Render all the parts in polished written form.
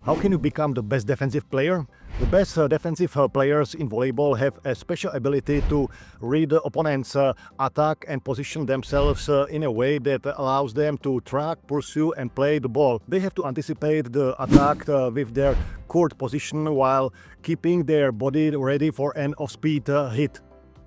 How can you become the best defensive player? The best defensive players in volleyball have a special ability to read the opponent's attack and position themselves in a way that allows them to track, pursue and play the ball. They have to anticipate the attack with their court position while keeping their body ready for an off-speed hit.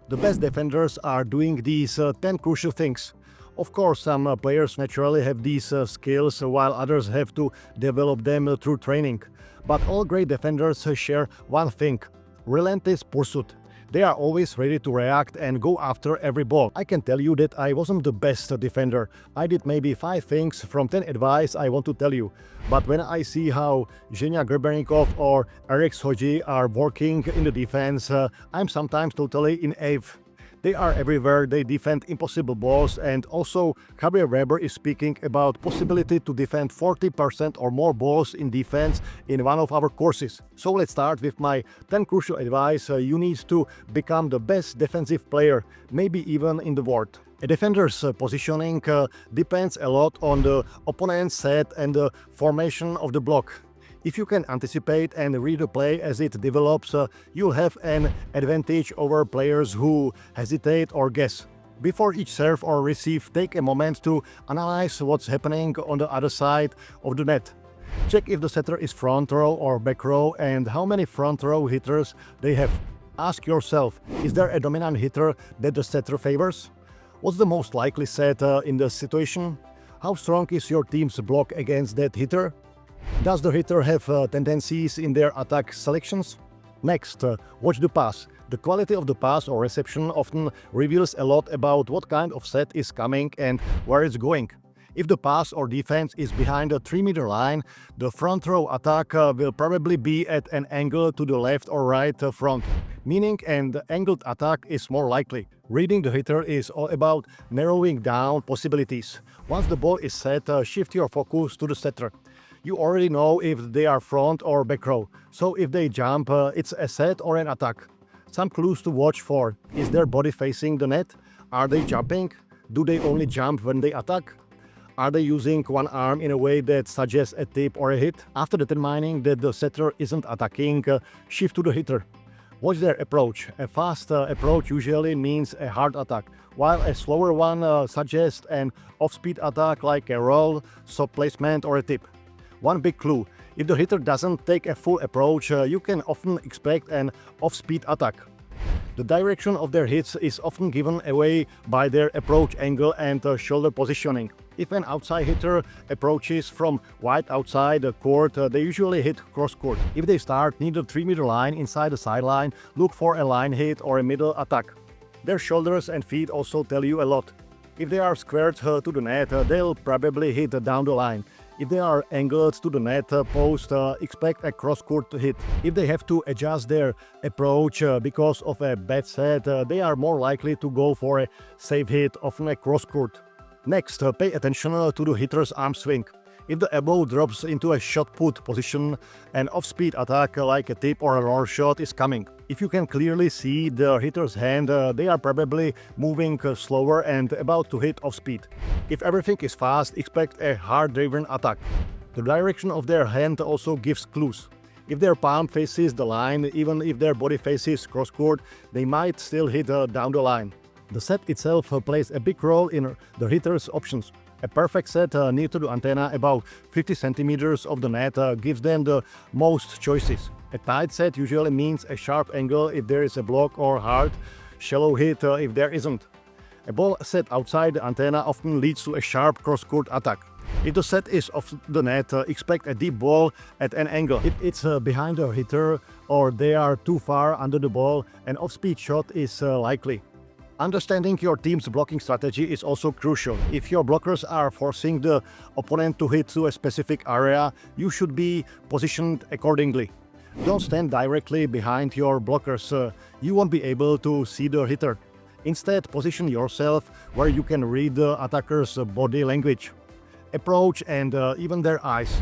The best defenders are doing these 10 crucial things. Of course, some players naturally have these skills, while others have to develop them through training. But all great defenders share one thing: relentless pursuit. They are always ready to react and go after every ball. I can tell you that I wasn't the best defender. I did maybe 5 things from 10 advice I want to tell you. But when I see how Zhenya Grebernikov or Eric Soji are working in the defense, I'm sometimes totally in awe. They are everywhere, they defend impossible balls, and also Javier Weber is speaking about possibility to defend 40% or more balls in defense in one of our courses. So let's start with my 10 crucial advice. You need to become the best defensive player, maybe even in the world. A defender's positioning depends a lot on the opponent's set and the formation of the block. If you can anticipate and read the play as it develops, you'll have an advantage over players who hesitate or guess. Before each serve or receive, take a moment to analyze what's happening on the other side of the net. Check if the setter is front row or back row and how many front row hitters they have. Ask yourself, is there a dominant hitter that the setter favors? What's the most likely set in the situation? How strong is your team's block against that hitter? Does the hitter have tendencies in their attack selections? Next, watch the pass. The quality of the pass or reception often reveals a lot about what kind of set is coming and where it's going. If the pass or defense is behind a 3-meter line, the front row attack will probably be at an angle to the left or right front, meaning an angled attack is more likely. Reading the hitter is all about narrowing down possibilities. Once the ball is set, shift your focus to the setter. You already know if they are front or back row, so if they jump, it's a set or an attack. Some clues to watch for: is their body facing the net? Are they jumping? Do they only jump when they attack? Are they using one arm in a way that suggests a tip or a hit? After determining that the setter isn't attacking, shift to the hitter. Watch their approach. A fast approach usually means a hard attack, while a slower one suggests an off-speed attack like a roll, soft placement or a tip. One big clue: if the hitter doesn't take a full approach, you can often expect an off-speed attack. The direction of their hits is often given away by their approach angle and shoulder positioning. If an outside hitter approaches from wide outside the court, they usually hit cross-court. If they start near the 3-meter line inside the sideline, look for a line hit or a middle attack. Their shoulders and feet also tell you a lot. If they are squared to the net, they'll probably hit down the line. If they are angled to the net post, expect a cross-court hit. If they have to adjust their approach because of a bad set, they are more likely to go for a safe hit, often a cross-court. Next, pay attention to the hitter's arm swing. If the elbow drops into a shot-put position, an off-speed attack like a tip or a roll shot is coming. If you can clearly see the hitter's hand, they are probably moving slower and about to hit off-speed. If everything is fast, expect a hard-driven attack. The direction of their hand also gives clues. If their palm faces the line, even if their body faces cross-court, they might still hit down the line. The set itself plays a big role in the hitter's options. A perfect set near to the antenna, about 50 centimeters of the net, gives them the most choices. A tight set usually means a sharp angle if there is a block or hard, shallow hit if there isn't. A ball set outside the antenna often leads to a sharp cross-court attack. If the set is off the net, expect a deep ball at an angle. If it's behind the hitter or they are too far under the ball, an off-speed shot is likely. Understanding your team's blocking strategy is also crucial. If your blockers are forcing the opponent to hit to a specific area, you should be positioned accordingly. Don't stand directly behind your blockers. You won't be able to see the hitter. Instead, position yourself where you can read the attacker's body language, approach and even their eyes.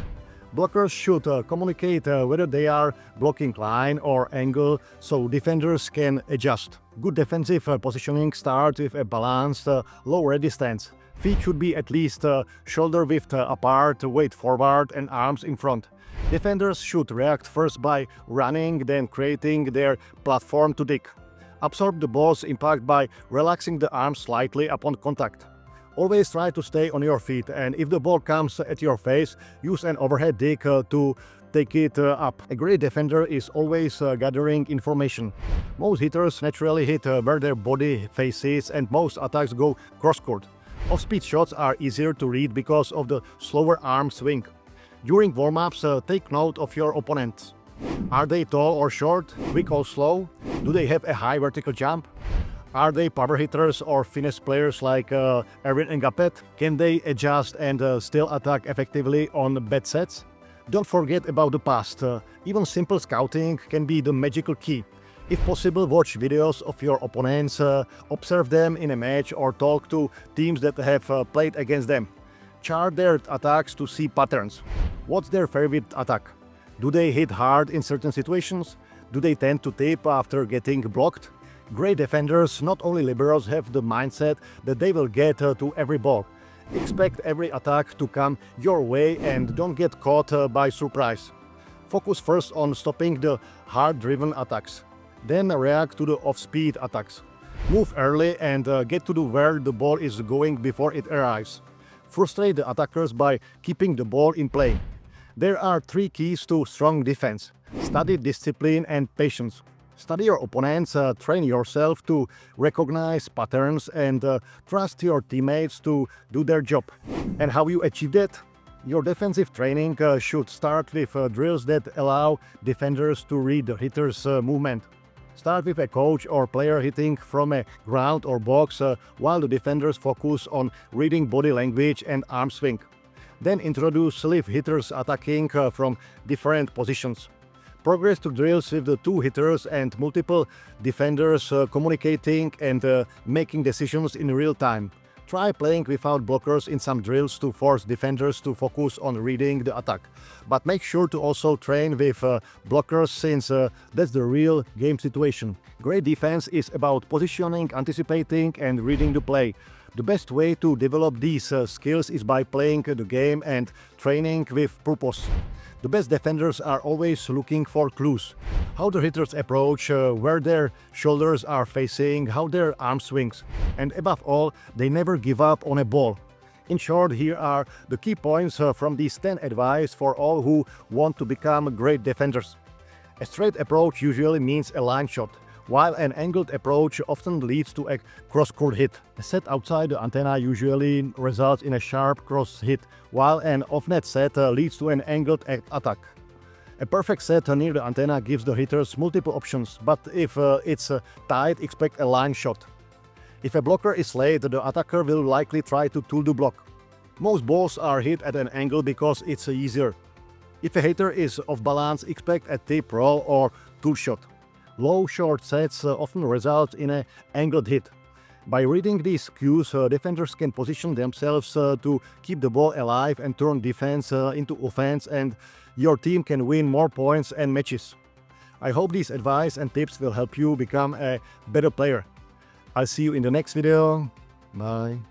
Blockers should communicate whether they are blocking line or angle so defenders can adjust. Good defensive positioning starts with a balanced, low ready stance. Feet should be at least shoulder width apart, weight forward and arms in front. Defenders should react first by running, then creating their platform to dig. Absorb the ball's impact by relaxing the arms slightly upon contact. Always try to stay on your feet, and if the ball comes at your face, use an overhead dig to take it up. A great defender is always gathering information. Most hitters naturally hit where their body faces, and most attacks go cross-court. Off-speed shots are easier to read because of the slower arm swing. During warm-ups, take note of your opponents. Are they tall or short, quick or slow? Do they have a high vertical jump? Are they power hitters or finesse players like Erwin Ngapet? Can they adjust and still attack effectively on bad sets? Don't forget about the past. Even simple scouting can be the magical key. If possible, watch videos of your opponents, observe them in a match, or talk to teams that have played against them. Chart their attacks to see patterns. What's their favorite attack? Do they hit hard in certain situations? Do they tend to tip after getting blocked? Great defenders, not only liberos, have the mindset that they will get to every ball. Expect every attack to come your way and don't get caught by surprise. Focus first on stopping the hard-driven attacks. Then react to the off-speed attacks. Move early and get to where the ball is going before it arrives. Frustrate the attackers by keeping the ball in play. There are 3 keys to strong defense: study, discipline, and patience. Study your opponents, train yourself to recognize patterns, and trust your teammates to do their job. And how you achieve that? Your defensive training should start with drills that allow defenders to read the hitter's movement. Start with a coach or player hitting from a ground or box while the defenders focus on reading body language and arm swing. Then introduce sleeve hitters attacking from different positions. Progress to drills with the 2 hitters and multiple defenders communicating and making decisions in real time. Try playing without blockers in some drills to force defenders to focus on reading the attack. But make sure to also train with blockers, since that's the real game situation. Great defense is about positioning, anticipating, and reading the play. The best way to develop these skills is by playing the game and training with purpose. The best defenders are always looking for clues. How the hitters approach, where their shoulders are facing, how their arm swings. And above all, they never give up on a ball. In short, here are the key points from these 10 advice for all who want to become great defenders. A straight approach usually means a line shot, while an angled approach often leads to a cross-court hit. A set outside the antenna usually results in a sharp cross hit, while an off-net set leads to an angled attack. A perfect set near the antenna gives the hitters multiple options, but if it's tight, expect a line shot. If a blocker is late, the attacker will likely try to tool the block. Most balls are hit at an angle because it's easier. If a hitter is off balance, expect a tip, roll, or tool shot. Low short sets often result in an angled hit. By reading these cues, defenders can position themselves to keep the ball alive and turn defense into offense, and your team can win more points and matches. I hope these advice and tips will help you become a better player. I'll see you in the next video. Bye.